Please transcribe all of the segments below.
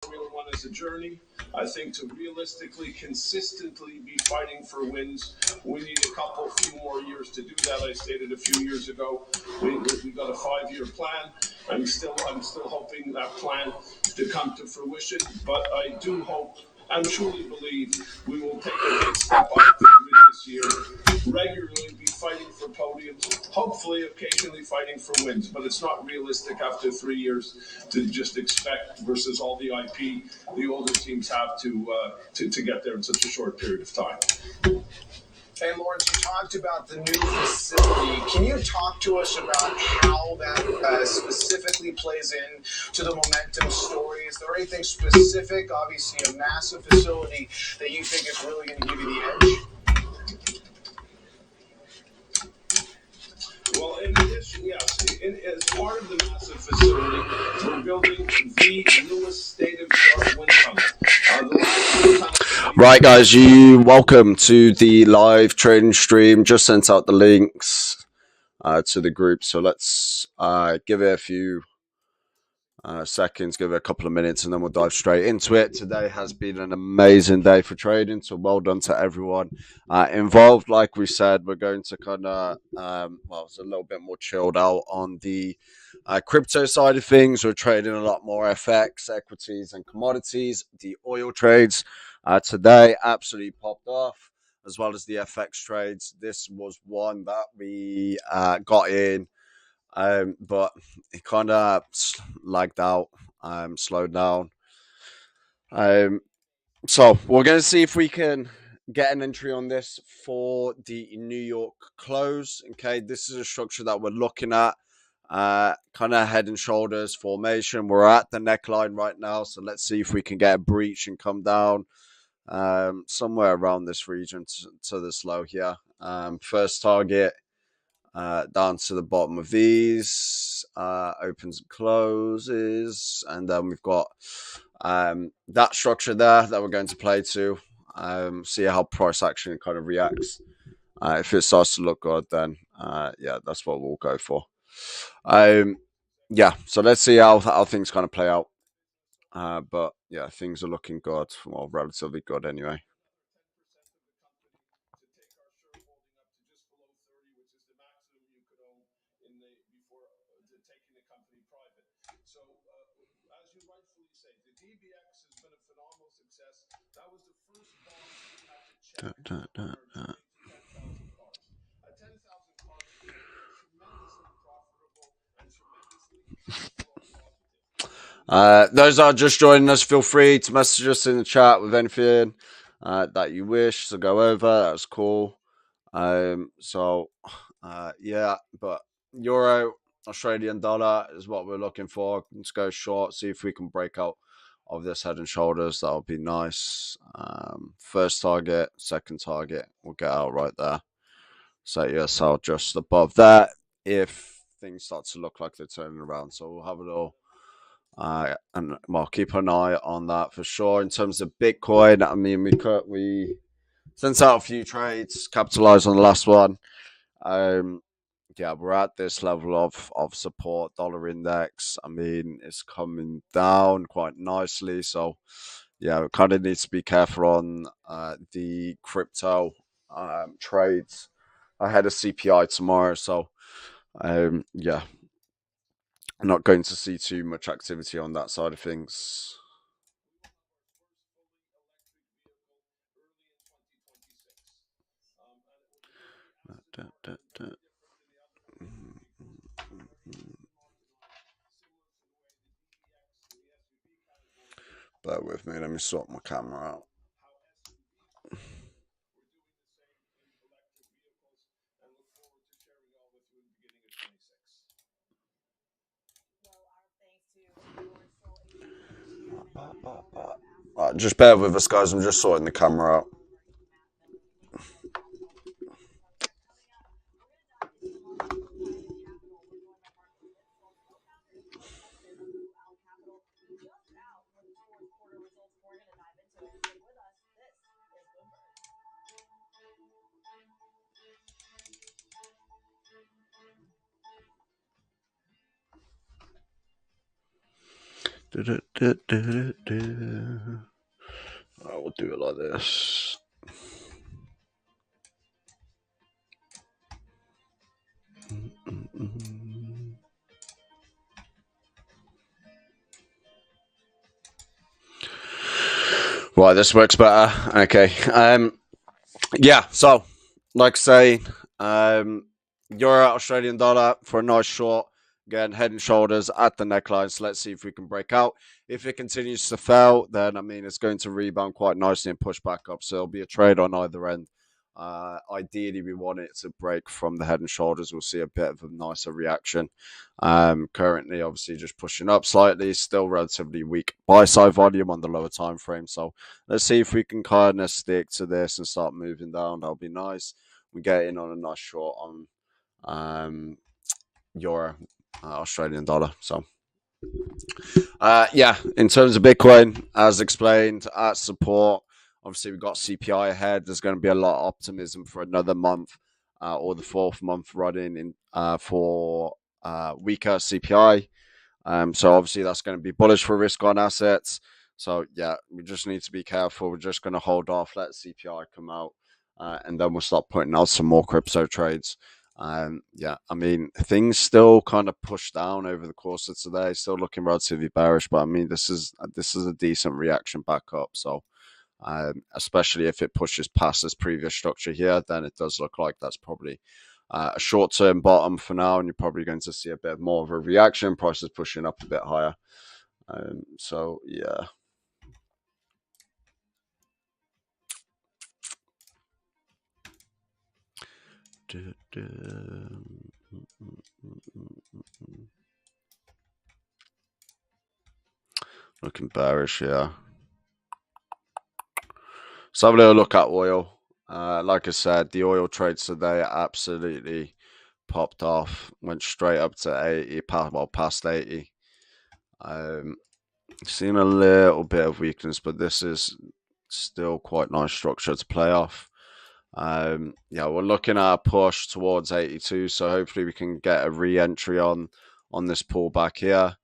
Formula One as a journey. I think to realistically, consistently be fighting for wins, we need few more years to do that. I stated a few years ago, we got a 5-year plan. I'm still hoping that plan to come to fruition, but I do hope and truly believe we will take a big step off the grid this year, regularly be fighting for podiums, hopefully occasionally fighting for wins, but it's not realistic after 3 years to just expect versus all the IP the older teams have to get there in such a short period of time. And Lawrence, you talked about the new facility. Can you talk to us about how that specifically plays in to the momentum story? Is there anything specific, obviously a massive facility, that you think is really going to give you the edge? Well, in addition, yes, as part of the massive facility, we're building the newest state-of-the-art wind tunnel. The last wind tunnel. Right, guys, welcome to the live trading stream. Just sent out the links to the group, so let's give it a few seconds, give it a couple of minutes, and then we'll dive straight into it. Today has been an amazing day for trading, so well done to everyone involved. Like we said, we're going to kind of, it's a little bit more chilled out on the crypto side of things. We're trading a lot more FX, equities, and commodities. The oil trades today absolutely popped off, as well as the FX trades. This was one that we got in, but it kind of lagged out, slowed down. So we're going to see if we can get an entry on this for the New York close. Okay, this is a structure that we're looking at, kind of head and shoulders formation. We're at the neckline right now, so let's see if we can get a breach and come down somewhere around this region to this low here. First target down to the bottom of these, opens and closes, and then we've got that structure there that we're going to play to, see how price action kind of reacts. If it starts to look good, then yeah, that's what we'll go for. Yeah, so let's see how things kind of play out. But yeah, things are looking good, well, relatively good anyway. Those are just joining us, feel free to message us in the chat with anything that you wish to go over. That's cool. Yeah, but euro, Australian dollar is what we're looking for. Let's go short, see if we can break out of this head and shoulders. That would be nice. First target, second target, we'll get out right there. Set yourself just above that if things start to look like they're turning around. So we'll have it all. And well, keep an eye on that for sure. In terms of Bitcoin, I mean, we sent out a few trades, capitalized on the last one. Yeah, we're at this level of support. Dollar index, I mean, it's coming down quite nicely. So yeah, we kind of need to be careful on the crypto trades ahead of CPI tomorrow. So yeah, I'm not going to see too much activity on that side of things. Bear with me, let me sort my camera out. Just bear with us, guys. I'm just sorting the camera out. I will do it like this. Right, this works better. Okay. Yeah, so like I say, euro Australian dollar for a nice short. Again, head and shoulders at the neckline. So let's see if we can break out. If it continues to fail, then I mean it's going to rebound quite nicely and push back up. So it'll be a trade on either end. Ideally, we want it to break from the head and shoulders. We'll see a bit of a nicer reaction. Currently, obviously, just pushing up slightly. Still relatively weak buy side volume on the lower time frame. So let's see if we can kind of stick to this and start moving down. That'll be nice. We get in on a nice short on euro Australian dollar. So yeah, in terms of Bitcoin, as explained at support, obviously we've got CPI ahead. There's going to be a lot of optimism for another month or the fourth month running in for weaker CPI. So obviously that's going to be bullish for risk on assets. So yeah, we just need to be careful. We're just going to hold off, let CPI come out, and then we'll start putting out some more crypto trades. Yeah, I mean, things still kind of pushed down over the course of today, still looking relatively bearish, but I mean, this is a decent reaction back up. So, especially if it pushes past this previous structure here, then it does look like that's probably a short-term bottom for now, and you're probably going to see a bit more of a reaction. Prices pushing up a bit higher. So, yeah. Looking bearish, yeah. So have a little look at oil. Like I said, the oil trades today absolutely popped off, went straight up to 80, past 80. Seen a little bit of weakness, but this is still quite nice structure to play off. Yeah, we're looking at a push towards 82, so hopefully we can get a re-entry on this pullback here.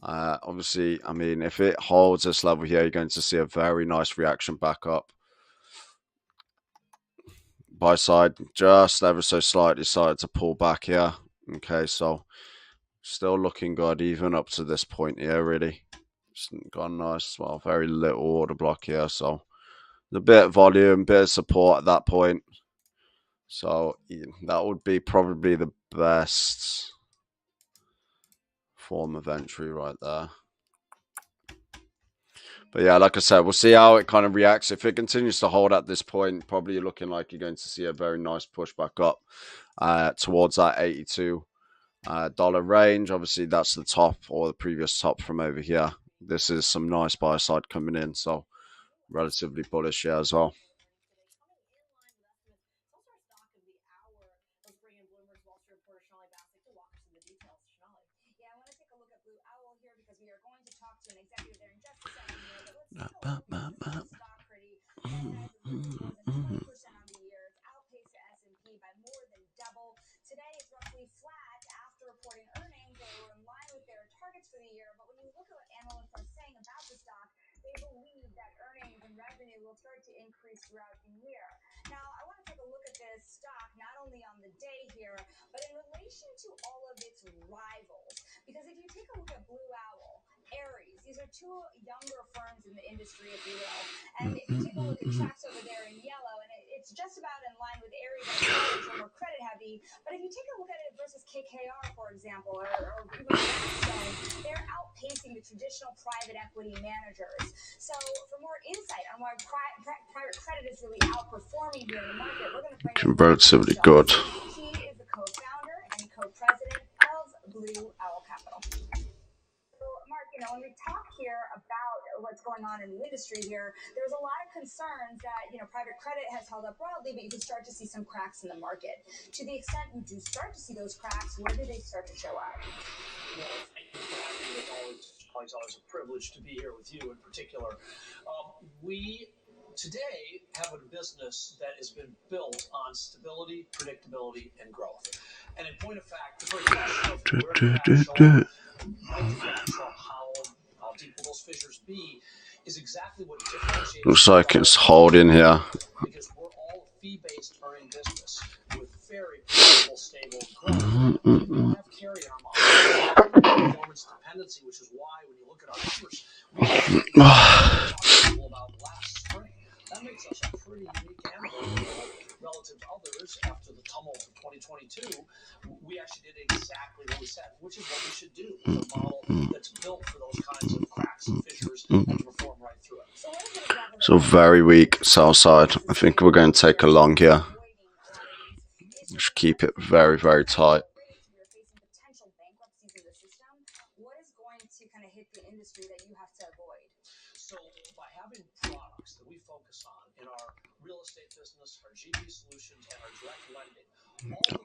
Obviously, I mean, if it holds this level here, you're going to see a very nice reaction back up. Buy side just ever so slightly started to pull back here. Okay, so still looking good even up to this point here, really. Just got a nice, well, very little order block here, so a bit of volume, bit of support at that point. So that would be probably the best form of entry right there. But yeah, like I said, we'll see how it kind of reacts. If it continues to hold at this point, probably looking like you're going to see a very nice push back up towards that $82 range. Obviously, that's the top or the previous top from over here. This is some nice buy side coming in, so relatively bullish here as well. Today it's roughly flat after reporting earnings. They were in line with their targets for the year, but when you look at what analysts are saying about the stock, they believe that earnings and revenue will start to increase throughout the year. Now, I want to take a look at this stock not only on the day here, but in relation to all of its rivals. Because if you take a look at Blue Owl, Ares, these are two younger firms in the industry, if you will. And if you take a look at tracks over there in yellow, and it's just about in line with Ares, which are more credit heavy. But if you take a look at it versus KKR, for example, or even Blackstone, they're outpacing the traditional private equity managers. So for more insight on why private credit is really outperforming here in the market, we're going to bring relatively good. He is the co-founder and co-president of Blue Owl Capital. Mark, when we talk here about what's going on in the industry here, there's a lot of concerns that, private credit has held up broadly, but you can start to see some cracks in the market. To the extent you do start to see those cracks, where do they start to show up? Well, thank you for having me. It's always a privilege to be here with you in particular. We today have a business that has been built on stability, predictability, and growth. And in point of fact, the first question of where did that show up? Mike Howell deep will those fissures be is exactly what differentiates. Looks like it's holding here. Because we're all a fee-based earning business with very predictable, stable growth. We don't have carry in our model. Performance dependency, which is why when you look at our numbers, we talked about last spring. That makes us a pretty unique animal relative to others. After the tumult of 2022, we actually did exactly what we said, which is what we should do with a model that's built for those kinds of cracks and fissures and to perform right through it. So very weak sell side. I think we're going to take a long here. Just keep it very, very tight. What is going to kind of hit the industry that you have to avoid? So by having products that we focus on in our real estate business, our GP solutions, and our direct lending,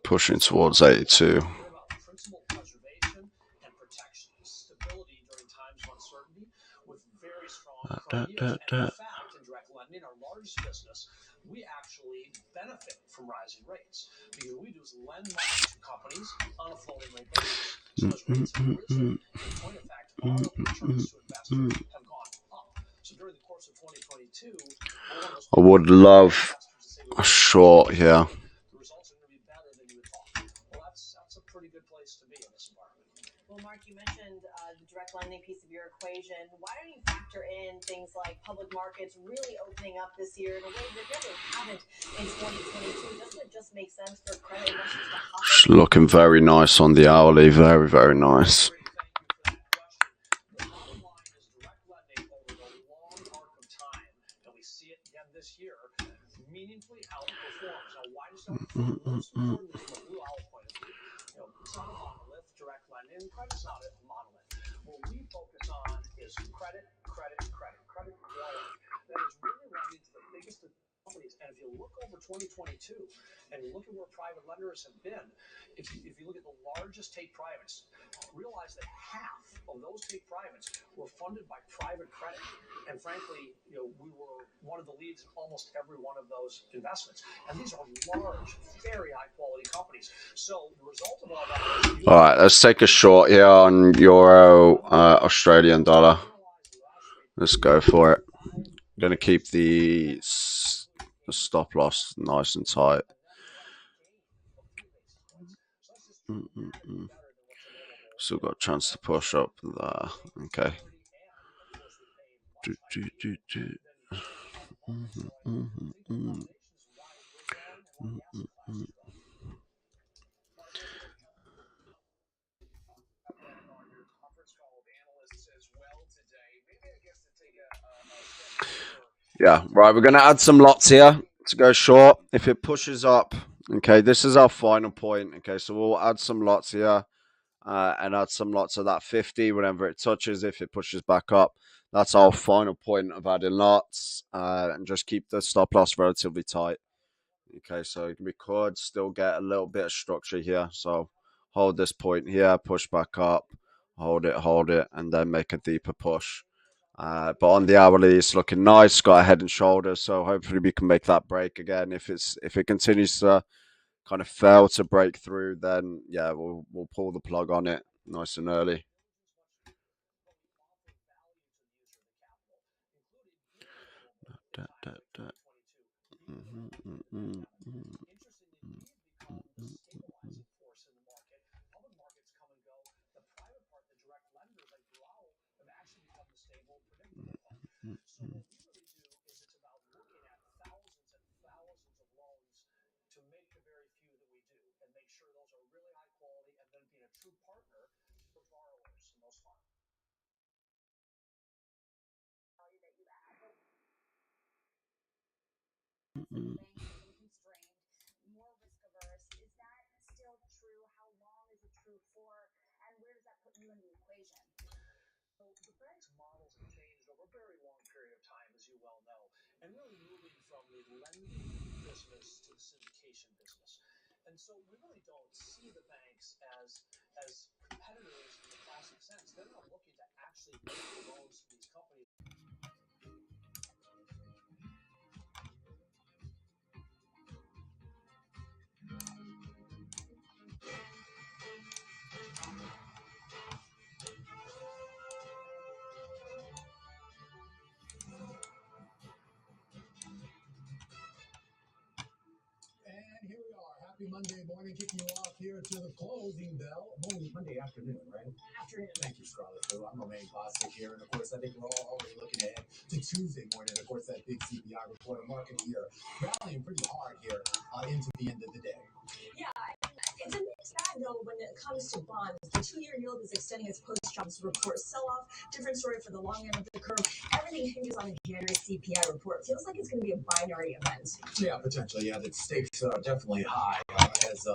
Pushing towards 82. about principal preservation and protection, stability during times of uncertainty, with very strong current yields. And in fact, in direct lending, our largest business, we actually benefit from rising rates because we do is lend money to companies on a floating rate basis. So as rates have risen, in point of fact, our returns to investors have gone up. So during the course of 2022, I would love a short here. the results are going to be better than you would thought. Well, that's a pretty good place to be in this environment. Well, Mark, you mentioned the direct lending piece of your equation. Why don't you factor in things like public markets really opening up this year in a way that really haven't in 2022? Doesn't it just make sense for credit investors to hop Just looking very nice on the hourly. Very, very nice. Thank you for that question. The bottom line is direct lending over the long arc of time, and we see it again this year, meaningfully outperforms. Now, why does it outperform? Most importantly, from a Blue Owl point of view, it's not a monolith. Direct lending, credit's not a monolith. What we focus on is credit quality. That is really lending to the biggest companies. And if you look over 2022 and you look at where private lenders have been, if you look at the largest take privates, realize that half of those take privates were funded by private credit. And frankly, we were one of the leads in almost every one of those investments. And these are large, very high quality companies. So the result of all that. All right, let's take a short here on Euro, Australian dollar. Let's go for it. I'm going to keep the stop loss nice and tight. Still got a chance to push up there. Okay. Yeah, right. We're going to add some lots here to go short. If it pushes up, okay, this is our final point. Okay, so we'll add some lots here and add some lots of that 50 whenever it touches. If it pushes back up, that's our final point of adding lots and just keep the stop loss relatively tight. Okay, so we could still get a little bit of structure here. So hold this point here, push back up, hold it, and then make a deeper push. But on the hourly, it's looking nice. Got a head and shoulders, so hopefully we can make that break again. If it continues to kind of fail to break through, then yeah, we'll pull the plug on it nice and early. More risk averse. Is that still true? How long is it true for? And where does that put you in the equation? So the bank's models have changed over a very long period of time, as you well know, and really moving from the lending business to the syndication business. And so we really don't see the banks as competitors in the classic sense. They're not looking to actually make the loans to these companies. Happy Monday morning, kicking you off here to the closing bell. Monday afternoon, right? Afternoon. Thank you, Scarlett. So I'm Romaine Bostic here. And of course, I think we're all already looking ahead to Tuesday morning. Of course, that big CPI report, a market here rallying pretty hard here into the end of the day. Yeah, it's a mixed bag though when it comes to bonds. The 2-year yield is extending its post-jobs report sell-off. Different story for the long end of the curve. Everything hinges on a January CPI report. Feels like it's going to be a binary event. Yeah, potentially. Yeah, the stakes are definitely high, as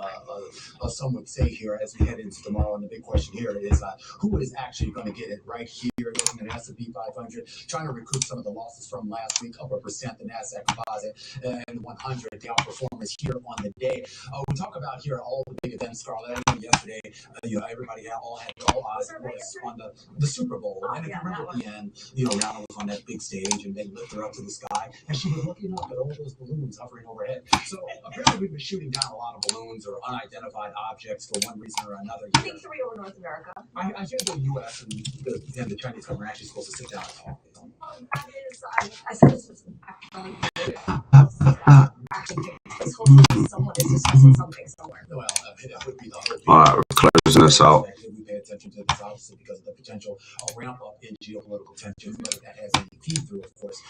some would say here as we head into tomorrow. And the big question here is who is actually going to get it right here? Looking at S&P 500, trying to recoup some of the losses from last week, up 1%, the Nasdaq Composite, and 100, the outperformers here on the day. We talk about here all the big events, Scarlett. I know yesterday, everybody had all eyes on the Super Bowl. And if you remember at the end, Rihanna was on that big stage and they lifted her up to the sky, and she was looking up at all those balloons hovering overhead. So apparently we've been shooting down a lot of balloons or unidentified objects for one reason or another. I think 3 over North America. I hear the U.S. and the Chinese government are actually supposed to sit down and talk. That is, I said this was actually hopefully someone is discussing something somewhere. Well, that would be the hope. All right, we're closing this out. We pay attention to this obviously because of the potential ramp up in geopolitical tensions, whether that has any feed through, of course,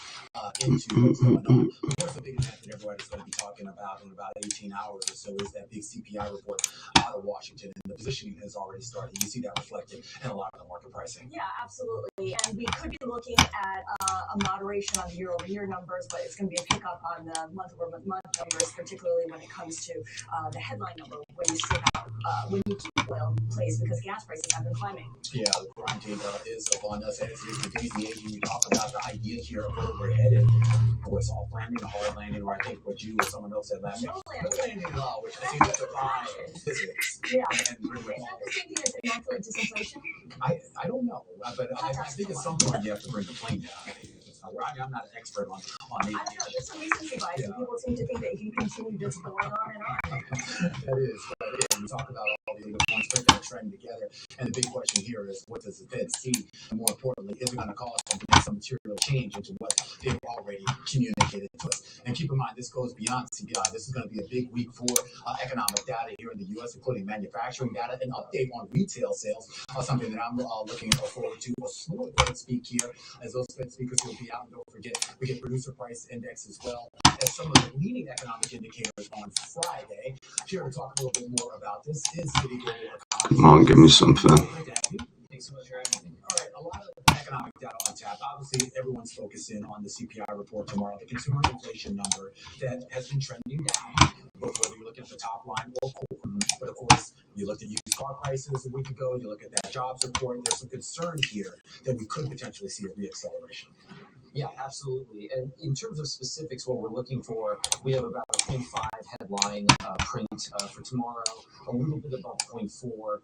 into what's going on. Of course, the big event that everybody's going to be talking about in about 18 hours or so is that big CPI report out of Washington, and the positioning has already started. You see that reflected in a lot of the market pricing. Yeah, absolutely. And we could be looking at a moderation on the year-over-year numbers, but it's going to be a pickup on the month-over-month numbers, particularly when it comes to the headline number when you strip out when you keep oil in place because gas prices have been climbing. Yeah, the quarantine is upon us, as is the daisy age. We talk about the idea here of where we're headed. Of course, soft landing, a hard landing, or I think what you or someone else said last week. No landing at all, which I think that's a physics. Yeah. And is that the same thing as immaculate disinflation? I don't know, but I think at some point you have to bring the plane down. I'm not an expert on I don't know, there's some recency bias. Yeah. People seem to think that you can continue just going on and on. That is. We talk about all the other points, they're going to trend together. And the big question here is, what does the Fed see? And more importantly, is it going to cause them to make some material change into what they've already communicated to us? And keep in mind, this goes beyond CPI. This is going to be a big week for economic data here in the U.S., including manufacturing data, an update on retail sales, something that I'm looking forward to. A slew of Fed speak here, as those Fed speakers will be out. And don't forget, we get producer price index as well as some of the leading economic indicators on Friday. Here to talk a little bit more about this is Citi Global Economics. Come on, give me something. Thanks so much for having me. All right, a lot of economic data on tap. Obviously, everyone's focusing on the CPI report tomorrow, the consumer inflation number that has been trending down, both whether you're looking at the top line or core. But of course, you looked at used car prices a week ago, you look at that jobs report, there's some concern here that we could potentially see a reacceleration. Yeah, absolutely. And in terms of specifics, what we're looking for, we have about a 0.5 headline print for tomorrow, a little bit above 0.4 for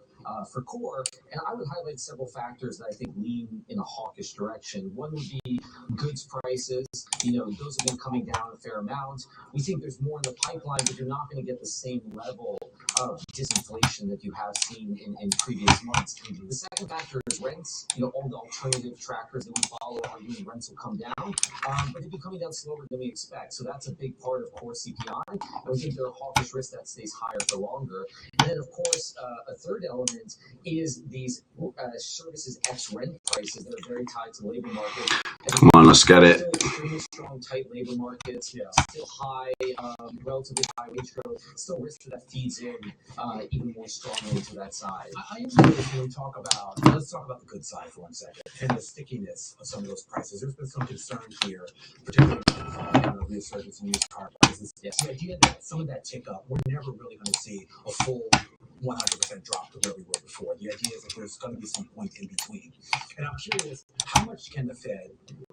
core. And I would highlight several factors that I think lean in a hawkish direction. One would be goods prices. Those have been coming down a fair amount. We think there's more in the pipeline, but you're not going to get the same level of disinflation that you have seen in previous months. The second factor is rents. All the alternative trackers that we follow are arguing rents will come down, but they've been coming down slower than we expect. So that's a big part of core CPI. And we think there are hawkish risks that stays higher for longer. And then, of course, a third element is these services X rent prices that are very tied to the labor market. Come on, let's get it. Still extremely strong, tight labor markets. Still high, relatively high wage growth. Still risk that feeds in even more strongly to that side. I am curious when we talk about, let's talk about the good side for 1 second, and the stickiness of some of those prices. There's been some concern here, particularly with the resurgence in used car prices. Yes. The idea that some of that tick up, we're never really going to see a full 100% drop to where we were before. The idea is that there's going to be some point in between. And I'm curious, how much can the Fed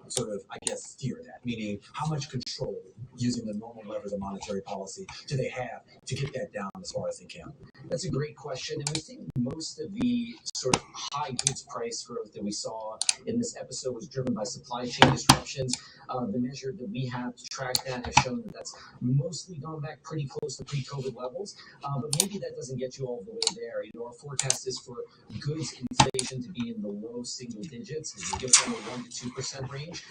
sort of, steer that? Meaning, how much control, using the normal levers of monetary policy, do they have to get that down as far as they can? That's a great question. And we think most of the sort of high goods price growth that we saw in this episode was driven by supply chain disruptions. The measure that we have to track that has shown that that's mostly gone back pretty close to pre-COVID levels, but maybe that doesn't get you all the way there. Our forecast is for goods inflation to be in the low single digits, just in the 1 to 2% range.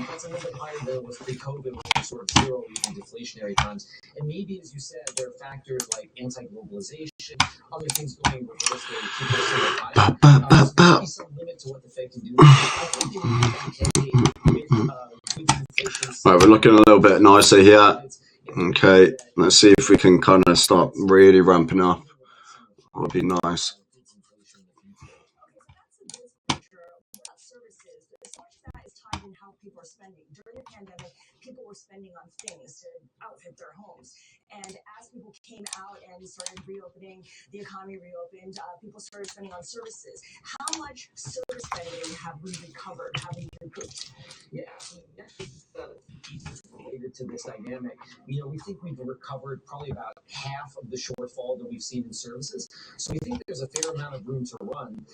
That's a little bit higher than it was pre-COVID, when it was sort of zero, even deflationary times. And maybe, as you said, there are factors like anti-globalization, other things going in reverse that keep us in the high. There's maybe some limit to what the Fed can do. I think in the UK, with goods inflation, Right, we're looking a little bit nicer here. Okay, let's see if we can kind of start really ramping up. That would be nice. Okay, so that's a good picture. What about services? So much of that is tied in how people are spending. During the pandemic, people were spending on things to outfit their homes. And as people came out and started reopening, the economy reopened, people started spending on services. How much service spending have we recovered? Have we recouped? Yeah, related to this dynamic, we think we've recovered probably about half of the shortfall that we've seen in services. So we think there's a fair amount of room to run.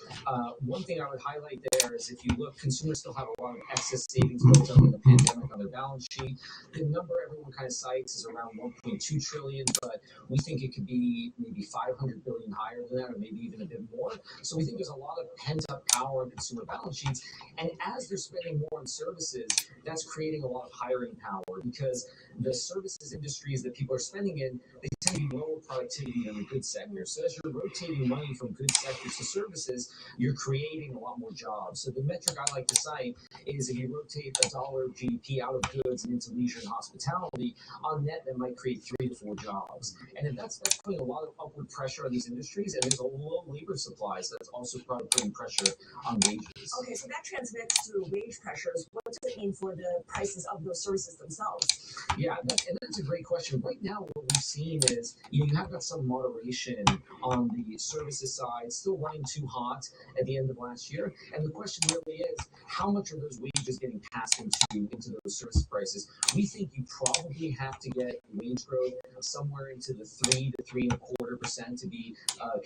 One thing I would highlight there is if you look, consumers still have a lot of excess savings built up in the pandemic on their balance sheet. The number everyone kind of cites is around 1.2 trillion, but we think it could be maybe 500 billion higher than that, or maybe even a bit more. So we think there's a lot of pent-up power on consumer balance sheets. And as they're spending more on services, that's creating a lot of hiring power, because the services industries that people are spending in, they tend to be lower productivity than the goods sector. So as you're rotating money from goods sectors to services, you're creating a lot more jobs. So the metric I like to cite is if you rotate $1 of GDP out of goods and into leisure and hospitality, on net that might create 3 to 4 jobs. And if that's putting a lot of upward pressure on these industries, and there's a low labor supply, so that's also probably putting pressure on wages. Okay, so that transmits through wage pressures. What does it mean for the prices of those services themselves? Yeah, that's a great question. Right now, what we've seen is you have got some moderation on the services side, still running too hot at the end of last year. And the question really is, how much are those wages getting passed into those service prices? We think you probably have to get wage growth somewhere into the 3 to 3.25% to be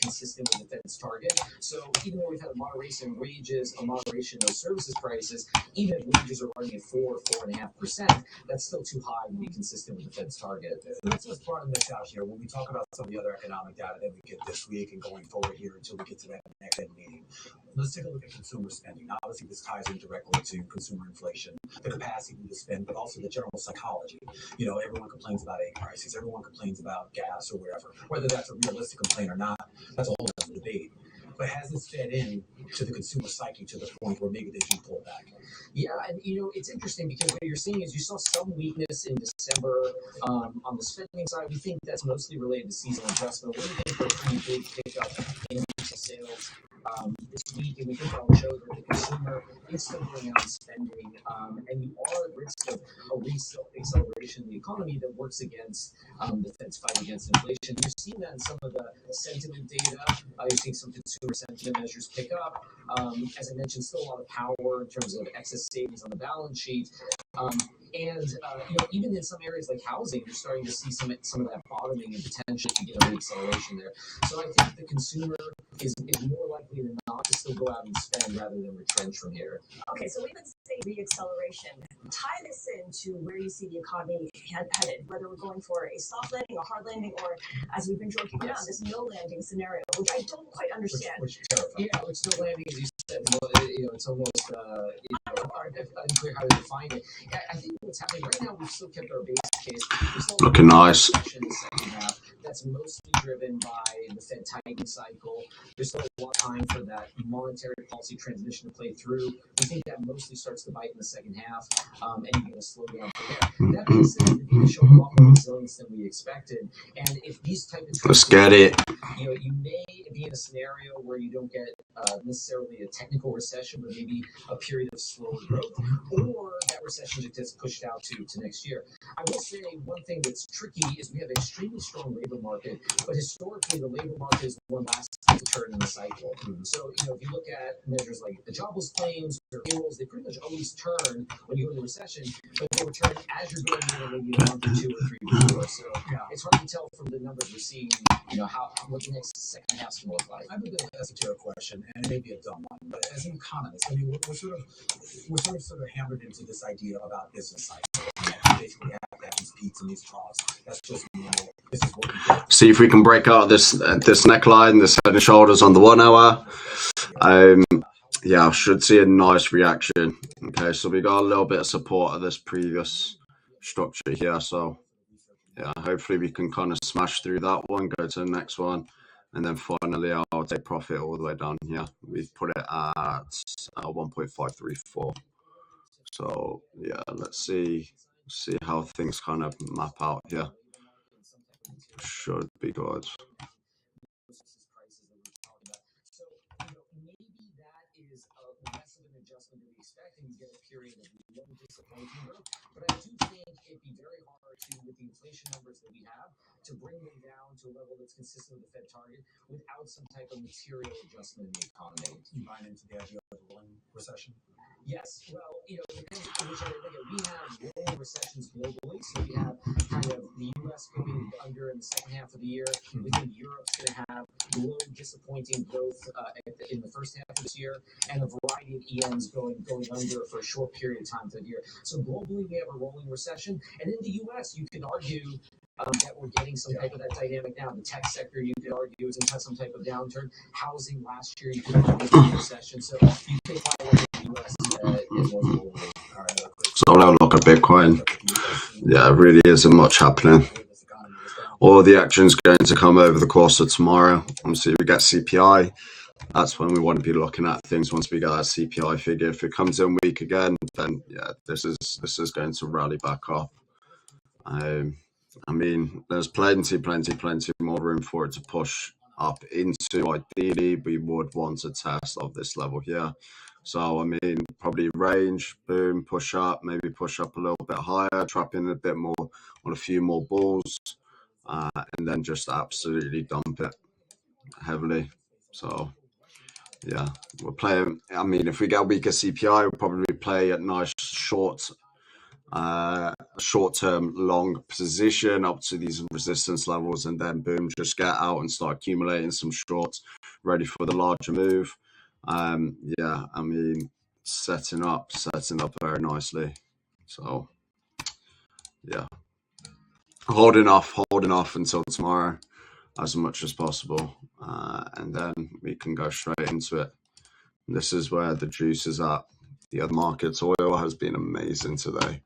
consistent with the Fed's target. So even though we've had a moderation in wages, a moderation in those services prices, even if wages are running at 4.5%, that's still too high to be consistent with the Fed's target. Let's just broaden this out here. When we talk about some of the other economic data that we get this week and going forward here until we get to that next Fed meeting, let's take a look at consumer spending. Now, obviously, this ties in directly to consumer inflation, the capacity to spend, but also the general psychology. Everyone complains about egg prices. Everyone complains about gas or wherever. Whether that's a realistic complaint or not, that's a whole other debate. But has this fed in to the consumer psyche to the point where maybe they do pull back? Yeah, and it's interesting because what you're seeing is you saw some weakness in December on the spending side. We think that's mostly related to seasonal adjustment. We're looking for a pretty big pickup in retail sales this week, and we think that'll show that the consumer is still going out and spending, and you are at risk of a acceleration in the economy that works against the Fed's fight against inflation. You're seeing that in some of the sentiment data. You're seeing some consumer sentiment measures pick up. As I mentioned, still a lot of power in terms of excess savings on the balance sheet. Even in some areas like housing, you're starting to see some of that bottoming and potentially get a reacceleration there. So I think the consumer is more likely than not to still go out and spend rather than retrench from here. Okay, so we would say reacceleration. Tie this into where you see the economy headed, whether we're going for a soft landing, a hard landing, or, as we've been joking around, this no landing scenario, which I don't quite understand. Which terrifying. Yeah, which no landing, as you said, it's almost unclear how to define it. I think what's happening right now, we've still kept our base case. Looking nice. In the second half, that's mostly driven by the Fed tightening cycle. There's still a lot of time for that monetary policy transition to play through. We think that mostly starts to bite in the second half, and you're going to slow down from there. That being said, the data show a lot more resilience than we expected. And if these type of Let's get it. You may be in a scenario where you don't get necessarily a technical recession, but maybe a period of slower growth, or that recession just gets pushed out to next year. I will say one thing that's tricky is we have an extremely strong labor market, but historically the labor market is more last to turn in the cycle. cycle. So, if you look at measures like the jobless claims or payrolls, they pretty much always turn when you go into recession, but they return as you're going into maybe a month or 2 or 3 before. So it's hard to tell from the numbers we're seeing, what the next second half's going to look like. I have a bit of an esoteric question, and it may be a dumb one, but as an economist, I mean, we're sort of hammered into this idea about business cycle. Basically, have to have these peaks and these troughs. That's just normal. This is what we get. See if we can break out this neckline, this head and shoulders on the 1 hour. Yeah, I should see a nice reaction. Okay, so we got a little bit of support of this previous structure here. So yeah, hopefully we can kind of smash through that one, go to the next one, and then finally I'll take profit all the way down here. We've put it at 1.534. So yeah, let's see how things kind of map out here. Should be good. Get a period of low disappointing growth, but I do think it'd be very hard with the inflation numbers that we have, to bring them down to a level that's consistent with the Fed target without some type of material adjustment in the economy. You buy into the idea of a rolling recession? Yes. Well, it depends on which area. We have rolling recessions globally, so we have kind of the U.S. going under in the second half of the year. We think Europe's going to have low, disappointing growth in the first half of this year, and a variety of EMs going under for a short period of time through the year. So globally, we have a rolling recession, and in the U.S., you could argue that we're getting some type of that dynamic now. The tech sector, you could argue, is in some type of downturn. Housing last year, you could argue, was a recession. So you could probably look at the U.S. as well. So now look at Bitcoin. Yeah, it really isn't much happening. All the action's going to come over the course of tomorrow. Obviously, we get CPI. That's when we want to be looking at things. Once we get that CPI figure, if it comes in weak again, then yeah, this is going to rally back up. I mean, there's plenty more room for it to push up into. Ideally, we would want a test of this level here. So, I mean, probably range, boom, push up, maybe push up a little bit higher, trap in a bit more on a few more balls, and then just absolutely dump it heavily. So, yeah, we're playing. I mean, if we get a weaker CPI, we'll probably play a nice short-term long position up to these resistance levels, and then boom, just get out and start accumulating some shorts ready for the larger move. Yeah, I mean, setting up very nicely. So yeah, holding off until tomorrow as much as possible, and then we can go straight into it. This is where the juice is at. The other markets, oil has been amazing today.